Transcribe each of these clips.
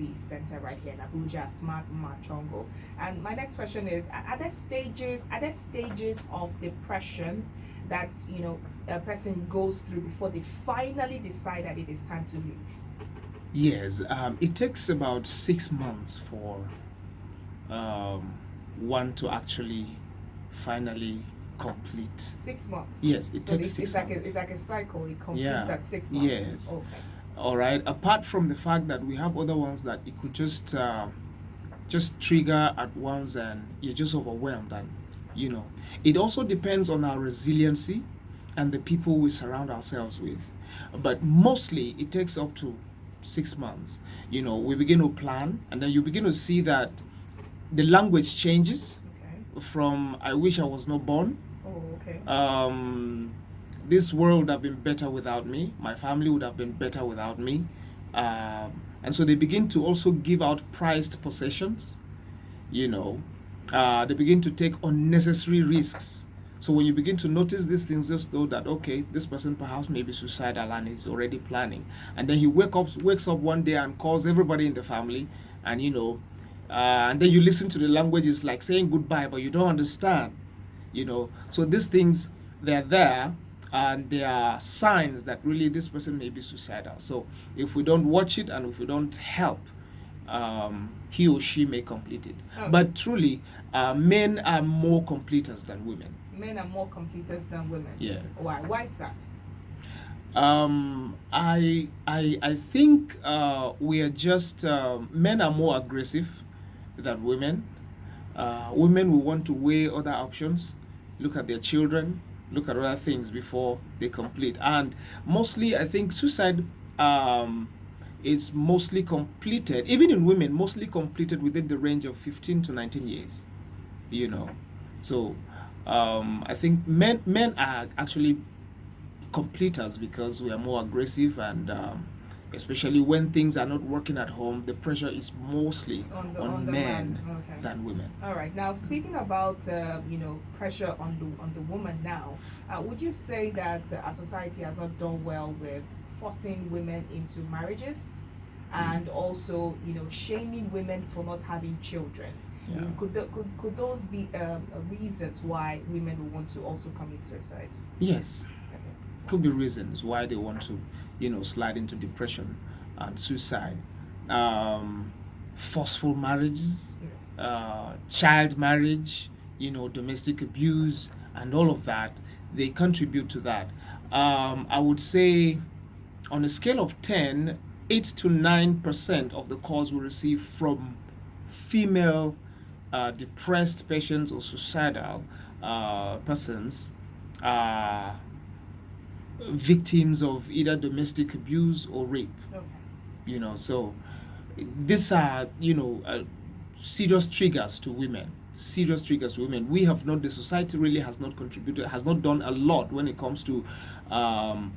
Peace Center right here in Abuja, Smart Ma Chongo. And my next question is: are there stages of depression that a person goes through before they finally decide that it is time to leave? Yes, it takes about 6 months for um, one to actually finally complete. 6 months. Yes, it So takes it's, six it's like months. it's like a cycle. It completes Yeah. at 6 months. Yes. Okay. All right. Apart from the fact that we have other ones that it could just trigger at once and you're just overwhelmed, and it also depends on our resiliency and the people we surround ourselves with. But mostly it takes up to 6 months. We begin to plan, and then you begin to see that the language changes Okay. from "I wish I was not born." Oh, okay. This world would have been better without me. My family would have been better without me. And so they begin to also give out prized possessions. You know, they begin to take unnecessary risks. So when you begin to notice these things, just know that okay, this person perhaps may be suicidal and is already planning. And then he wakes up one day and calls everybody in the family, and and then you listen to the language. It's like saying goodbye, but you don't understand. So these things, they're there, and they are signs that really this person may be suicidal. So if we don't watch it and if we don't help, he or she may complete it. Okay. But truly, men are more completers than women. Men are more completers than women. Yeah. Why is that? I think we are just men are more aggressive than women. Women will want to weigh other options, look at their children, look at other things before they complete. And mostly, I think suicide is mostly completed, even in women, mostly completed within the range of 15 to 19 years. So I think men are actually completers because we are more aggressive, and especially when things are not working at home, the pressure is mostly on men than women. All right. Now, speaking about pressure on the woman now, would you say that our society has not done well with forcing women into marriages, and also shaming women for not having children? Yeah. Could those be reasons why women will want to also commit suicide? Yes. Could be reasons why they want to, slide into depression and suicide. Forceful marriages, Yes. Child marriage, domestic abuse, and all of that, they contribute to that. I would say on a scale of 10, 8 to 9% of the calls we receive from female depressed patients or suicidal persons are victims of either domestic abuse or rape. Okay. So these are serious triggers to women. We have not, the society really has not contributed, has not done a lot when it comes to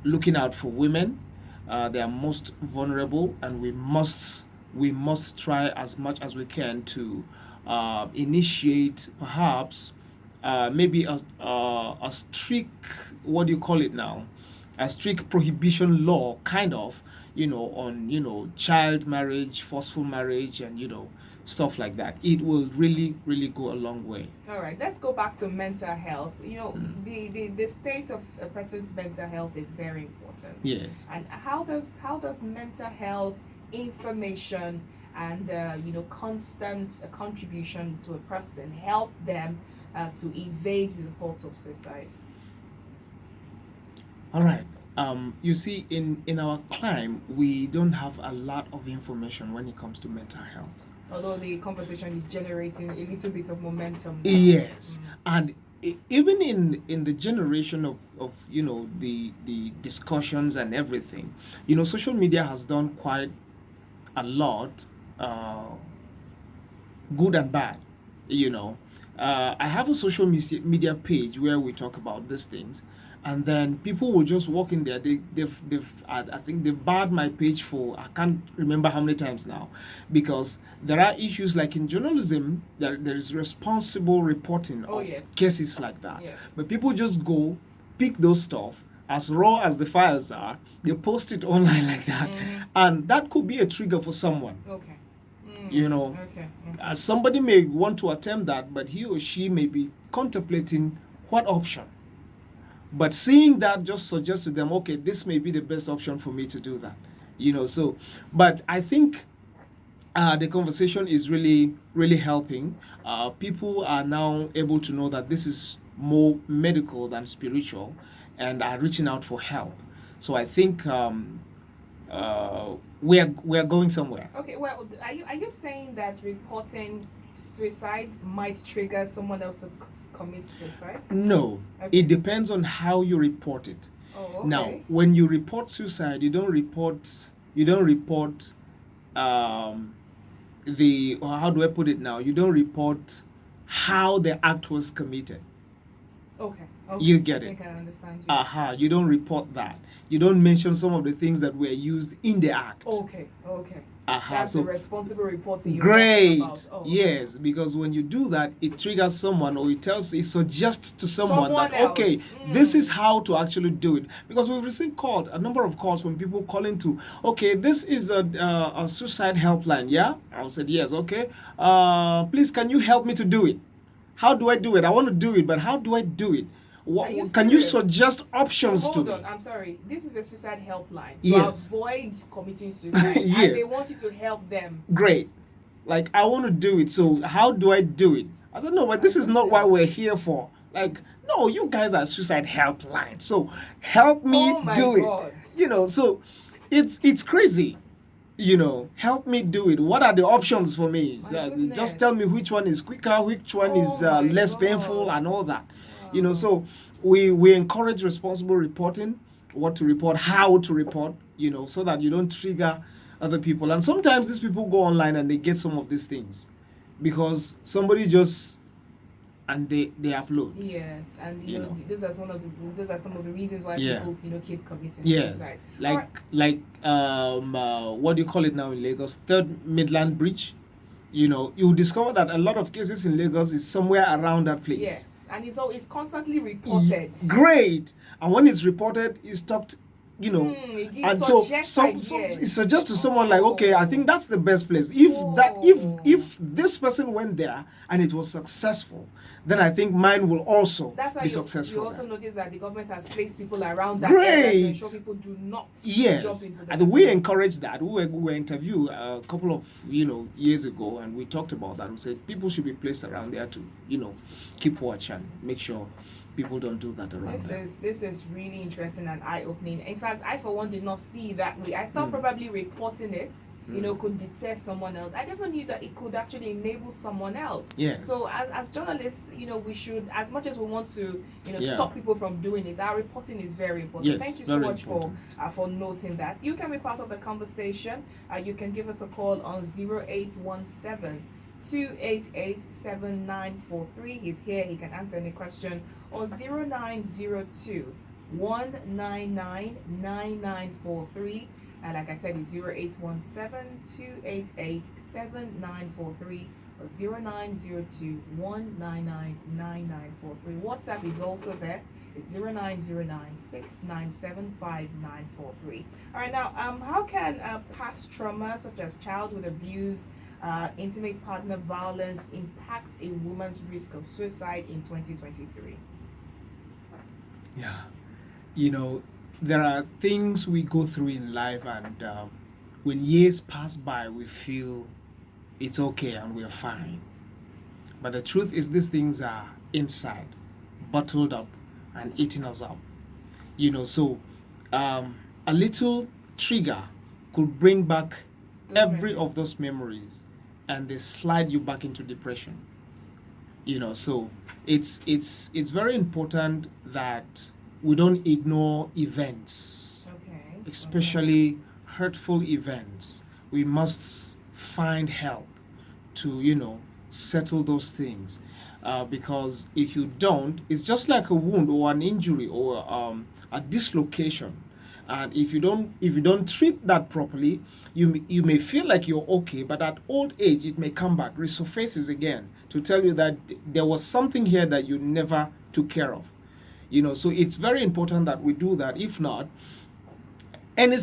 looking out for women. They are most vulnerable, and we must try as much as we can to initiate perhaps maybe a strict, what do you call it now, a strict prohibition law, kind of, on child marriage, forceful marriage, and stuff like that. It will really, really go a long way. All right, let's go back to mental health. The state of a person's mental health is very important. Yes. And how does mental health information and constant contribution to a person help them to evade the thoughts of suicide? All right. You see, in our climb, we don't have a lot of information when it comes to mental health. Although the conversation is generating a little bit of momentum. Yes. And even in the generation of the discussions and everything, social media has done quite a lot, good and bad. I have a social media page where we talk about these things, and then people will just walk in there. I think they've barred my page for, I can't remember how many times now, because there are issues like in journalism there is responsible reporting of yes. cases like that. Yes. But people just go pick those stuff, as raw as the files are, they post it online like that, and that could be a trigger for someone. Okay. You know, Okay. somebody may want to attempt that, but he or she may be contemplating what option. But seeing that just suggests to them, okay, this may be the best option for me to do that. You know, so, but I think the conversation is really, really helping. People are now able to know that this is more medical than spiritual and are reaching out for help. So I think we're going somewhere. Okay, well, are you saying that reporting suicide might trigger someone else to commit suicide? No, Okay. it depends on how you report it. Oh, okay. Now, when you report suicide, you don't report or how do I put it now? You don't report how the act was committed. Okay. You get I it. think I understand you. You don't report that. You don't mention some of the things that were used in the act. Okay. That's the So responsible reporting you're great. talking about. Oh, okay. Yes, because when you do that, it triggers someone, or it suggests to someone Someone that, okay, else. this is how to actually do it. Because we've received a number of calls from people calling to, okay, this is a suicide helpline, yeah? I said, yes, okay. Please, can you help me to do it? How do I do it? I want to do it, but how do I do it? Are you Can you serious? suggest options to Hold me? on, I'm sorry. This is a suicide helpline to Yes. avoid committing suicide, Yes. and they want you to help them. Great. Like, I want to do it, so how do I do it? I said, no, but this is not what we're here for. Like, no, you guys are suicide helpline, so help me Oh my do God. it. You know, so it's crazy. You know, help me do it. What are the options for me? My Just tell me goodness. which one is quicker, which one is Oh my less God. painful, and all that. You know, Wow. so we encourage responsible reporting, what to report, how to report, you know, so that you don't trigger other people. And sometimes these people go online and they get some of these things because somebody just and they upload. Yes, and You know. those are some of the reasons why Yeah. people keep committing Yes, suicide. like what do you call it now in Lagos? Third Midland Bridge. You know, you discover that a lot of cases in Lagos is somewhere around that place. Yes, and it's constantly reported. Great. And when it's reported, it's talked, you know, It and so suggests it suggests to someone like, okay, I think that's the best place. If this person went there and it was successful, then I think mine will also That's why be you successful. also notice that the government has placed people around that area to Great. ensure people do not jump Yes, into the and we encourage that. We were interviewed a couple of years ago, and we talked about that. We said people should be placed around there to keep watch and make sure people don't do that around there. This is really interesting and eye-opening. In fact, I for one did not see that way. I thought probably reporting it, could deter someone else. I never knew that it could actually enable someone else. Yes. So as journalists, we should, as much as we want to, Yeah. stop people from doing it, our reporting is very important. Yes, Thank you so very much important. for noting that. You can be part of the conversation. You can give us a call on 0817 288-7943. He's here. He can answer any question. Or 0902 199 9943. And like I said, it's 0817 288-7943 or 0902 199 9943. WhatsApp is also there. It's 0909-697-5943. All right, now, how can past trauma such as childhood abuse, intimate partner violence impact a woman's risk of suicide in 2023? Yeah, there are things we go through in life, and when years pass by, we feel it's okay and we're fine. But the truth is, these things are inside, bottled up, and eating us up. So a little trigger could bring back every of those memories, and they slide you back into depression. So it's very important that we don't ignore events, Okay. especially hurtful events. We must find help to settle those things, because if you don't, it's just like a wound or an injury or a dislocation. And if you don't treat that properly, you may feel like you're okay, but at old age it may come back, resurfaces again to tell you that there was something here that you never took care of. So it's very important that we do that. If not, anything